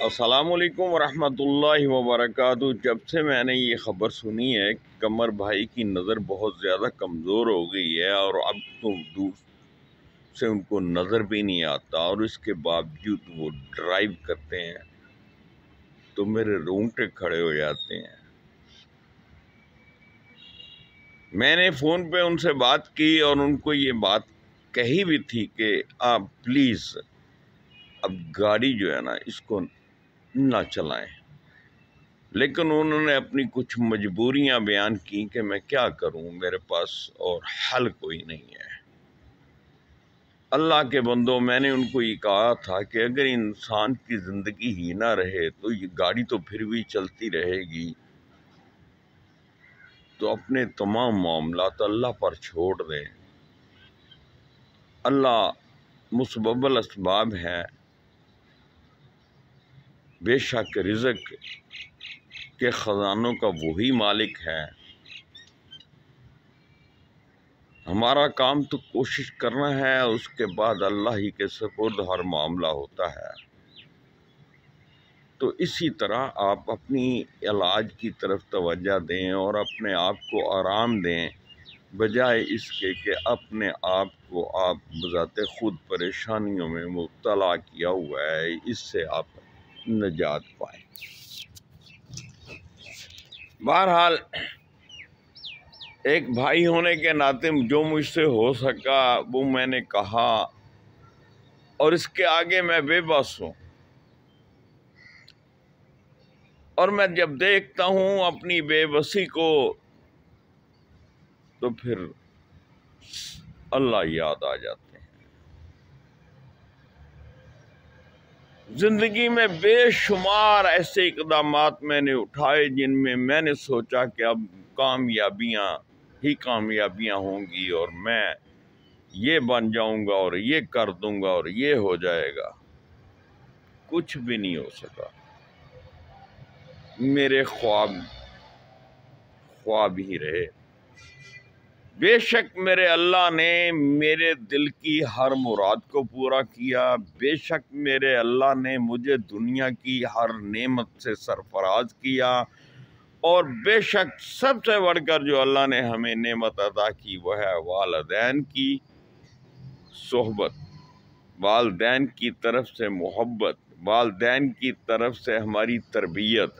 अस्सलाम वालेकुम वरहमतुल्लाहि वबरकातुहू। जब से मैंने ये ख़बर सुनी है कि कमर भाई की नज़र बहुत ज़्यादा कमज़ोर हो गई है और अब तो दूर से उनको नज़र भी नहीं आता और इसके बावजूद वो ड्राइव करते हैं तो मेरे रोंगटे खड़े हो जाते हैं। मैंने फ़ोन पे उनसे बात की और उनको ये बात कही भी थी कि आप प्लीज़ अब गाड़ी जो है ना इसको ना चलाएं, लेकिन उन्होंने अपनी कुछ मजबूरियां बयान की कि मैं क्या करूं, मेरे पास और हल कोई नहीं है। अल्लाह के बंदो, मैंने उनको ये कहा था कि अगर इंसान की ज़िंदगी ही ना रहे तो ये गाड़ी तो फिर भी चलती रहेगी, तो अपने तमाम मामलात अल्लाह पर छोड़ दें। अल्लाह मुसब्बल असबाब है, बेशक रिज़्क के ख़जानों का वही मालिक है। हमारा काम तो कोशिश करना है, उसके बाद अल्लाह ही के सपुर्द हर मामला होता है। तो इसी तरह आप अपनी इलाज की तरफ तवज्जो दें और अपने आप को आराम दें, बजाय इसके कि अपने आप को आप बज़ाते खुद परेशानियों में मुब्तला किया हुआ है, इससे आप निजात पाएं। बहरहाल, एक भाई होने के नाते जो मुझसे हो सका वो मैंने कहा और इसके आगे मैं बेबस हूँ। और मैं जब देखता हूँ अपनी बेबसी को तो फिर अल्लाह याद आ जाते हैं। जिंदगी में बेशुमार ऐसे इक़दामात मैंने उठाए जिनमें मैंने सोचा कि अब कामयाबियाँ ही कामयाबियाँ होंगी और मैं ये बन जाऊंगा और ये कर दूंगा और ये हो जाएगा। कुछ भी नहीं हो सका। मेरे ख्वाब ही रहे। बेशक मेरे अल्लाह ने मेरे दिल की हर मुराद को पूरा किया, बेशक मेरे अल्लाह ने मुझे दुनिया की हर नेमत से सरफराज किया, और बेशक सबसे बढ़कर जो अल्लाह ने हमें नेमत अता की वह है वालिदैन की सोहबत, वालिदैन की तरफ से मोहब्बत, वालिदैन की तरफ से हमारी तरबियत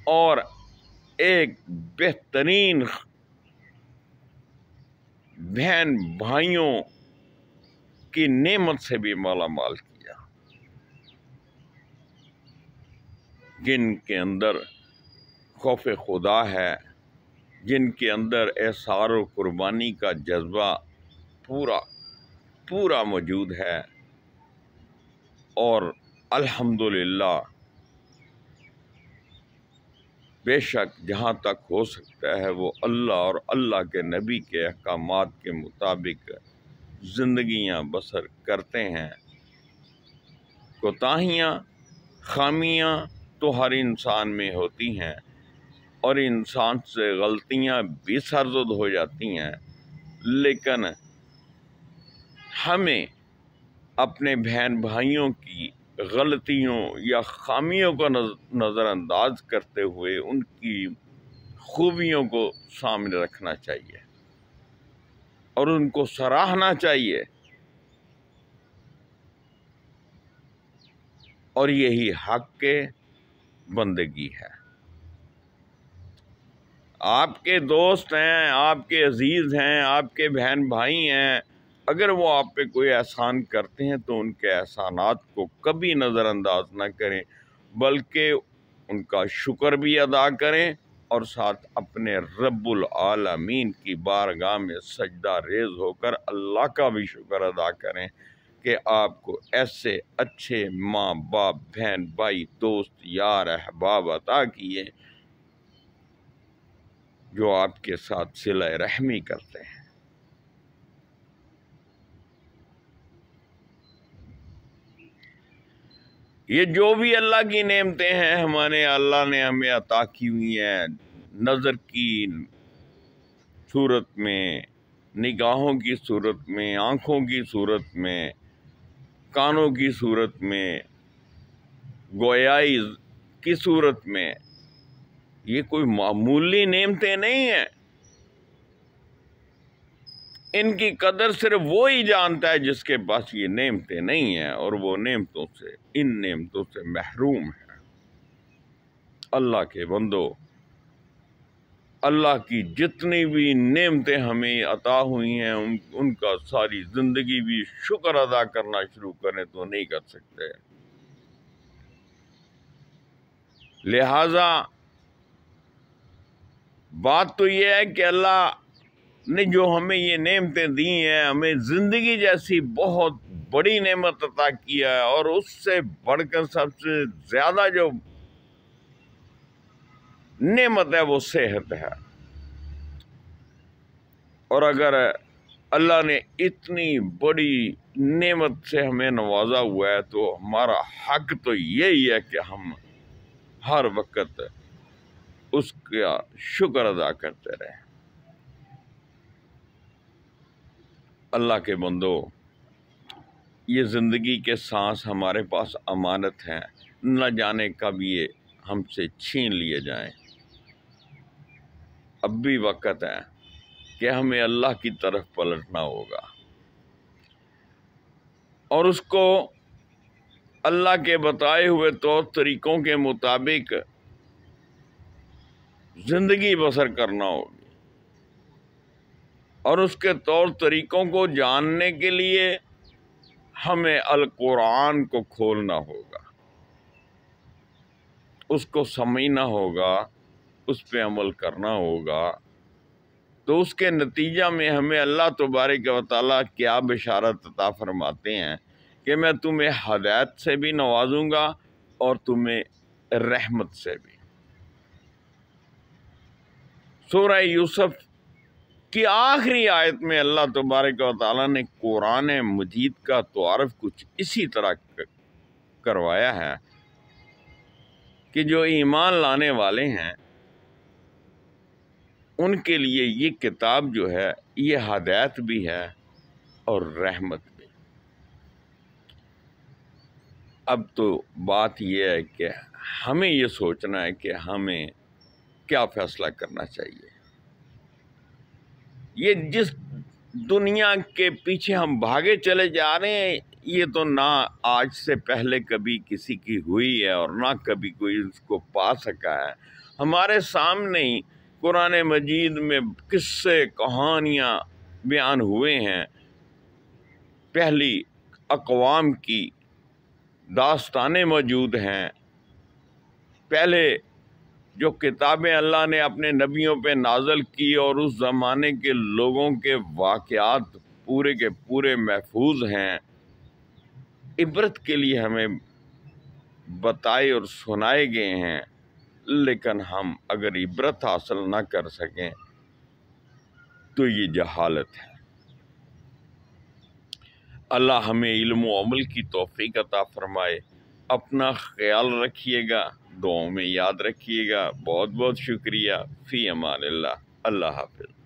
और एक बेहतरीन बहन भाइयों की नेमत से भी माला माल किया, जिनके अंदर खौफ खुदा है, जिनके अंदर एहसार और कुर्बानी का जज्बा पूरा मौजूद है। और अल्हम्दुलिल्लाह, बेशक जहाँ तक हो सकता है वो अल्लाह और अल्लाह के नबी के अहकामात के मुताबिक ज़िंदगियाँ बसर करते हैं। कोताहियाँ, खामियाँ तो हर इंसान में होती हैं और इंसान से गलतियाँ भी सरज़द हो जाती हैं, लेकिन हमें अपने बहन भाइयों की गलतियों या खामियों को नज़रअंदाज करते हुए उनकी खूबियों को सामने रखना चाहिए और उनको सराहना चाहिए, और यही हक के बंदगी है। आपके दोस्त हैं, आपके अजीज़ हैं, आपके बहन भाई हैं, अगर वो आप पे कोई एहसान करते हैं तो उनके एहसानात को कभी नज़रअंदाज न करें, बल्कि उनका शुक्र भी अदा करें और साथ अपने रब्बुल आलमीन की बारगाह में सजदा रेज़ होकर अल्लाह का भी शुक्र अदा करें कि आपको ऐसे अच्छे माँ बाप, बहन भाई, दोस्त, यार, अहबाब अता किए जो आपके साथ सिला रहमी करते हैं। ये जो भी अल्लाह की नेमतें हैं, हमारे अल्लाह ने हमें अता की हुई हैं, नज़र की सूरत में, निगाहों की सूरत में, आँखों की सूरत में, कानों की सूरत में, گویائی کی صورت میں، یہ کوئی معمولی نعمتیں نہیں ہیں۔ ان کی قدر صرف وہی جانتا ہے جس کے پاس یہ نعمتیں نہیں ہیں، اور وہ ان نعمتوں سے محروم ہے۔ اللہ کے بندو، اللہ کی جتنی بھی نعمتیں ہمیں عطا ہوئی ہیں ان کا ساری زندگی بھی شکر ادا کرنا شروع کریں تو نہیں کر سکتے۔ لہذا بات تو یہ ہے کہ اللہ نے جو ہمیں یہ نعمتیں دی ہیں، ہمیں زندگی جیسی بہت بڑی نعمت عطا کیا ہے، اور اس سے بڑھ کر سب سے زیادہ جو نعمت ہے وہ صحت ہے۔ اور اگر اللہ نے اتنی بڑی نعمت سے ہمیں نوازا ہوا ہے تو ہمارا حق تو یہی ہے کہ ہم ہر وقت اس کا شکر ادا کرتے رہیں۔ اللہ کے بندو، یہ زندگی کے سانس ہمارے پاس امانت ہیں، نہ جانے کب یہ ہم سے چھین لیے جائیں۔ اب بھی وقت ہے کہ ہمیں اللہ کی طرف پلٹنا ہوگا، اور اس کو اللہ کے بتائے ہوئے طور طریقوں کے مطابق زندگی بسر کرنا ہوگی، اور اس کے طور طریقوں کو جاننے کے لیے ہمیں القرآن کو کھولنا ہوگا، اس کو سمجھنا ہوگا، اس پہ عمل کرنا ہوگا۔ تو اس کے نتیجہ میں ہمیں اللہ تبارک و تعالیٰ کیا بشارت عطا فرماتے ہیں کہ میں تمہیں ہدایت سے بھی نوازوں گا اور تمہیں رحمت سے بھی۔ سورہ یوسف کی آخری آیت میں اللہ تبارک و تعالیٰ نے قرآن مجید کا تعارف کچھ اسی طرح کروایا ہے کہ جو ایمان لانے والے ہیں ان کے لیے یہ کتاب جو ہے یہ ہدایت بھی ہے اور رحمت بھی۔ اب تو بات یہ ہے کہ ہمیں یہ سوچنا ہے کہ ہمیں کیا فیصلہ کرنا چاہیے۔ یہ جس دنیا کے پیچھے ہم بھاگے چلے جا رہے ہیں، یہ تو نہ آج سے پہلے کبھی کسی کی ہوئی ہے اور نہ کبھی کوئی اس کو پا سکا ہے۔ ہمارے سامنے ہی قرآن مجید میں قصے کہانیاں بیان ہوئے ہیں، پہلی اقوام کی داستانیں موجود ہیں، پہلے جو کتابیں اللہ نے اپنے نبیوں پہ نازل کی اور اس زمانے کے لوگوں کے واقعات پورے کے پورے محفوظ ہیں، عبرت کے لیے ہمیں بتائے اور سنائے گئے ہیں۔ لیکن ہم اگر عبرت حاصل نہ کر سکیں تو یہ جہالت ہے۔ اللہ ہمیں علم و عمل کی توفیق عطا فرمائے۔ اپنا خیال رکھیے گا، دعاؤں میں یاد رکھیے گا۔ بہت بہت شکریہ۔ فی امان اللہ۔ اللہ حافظ۔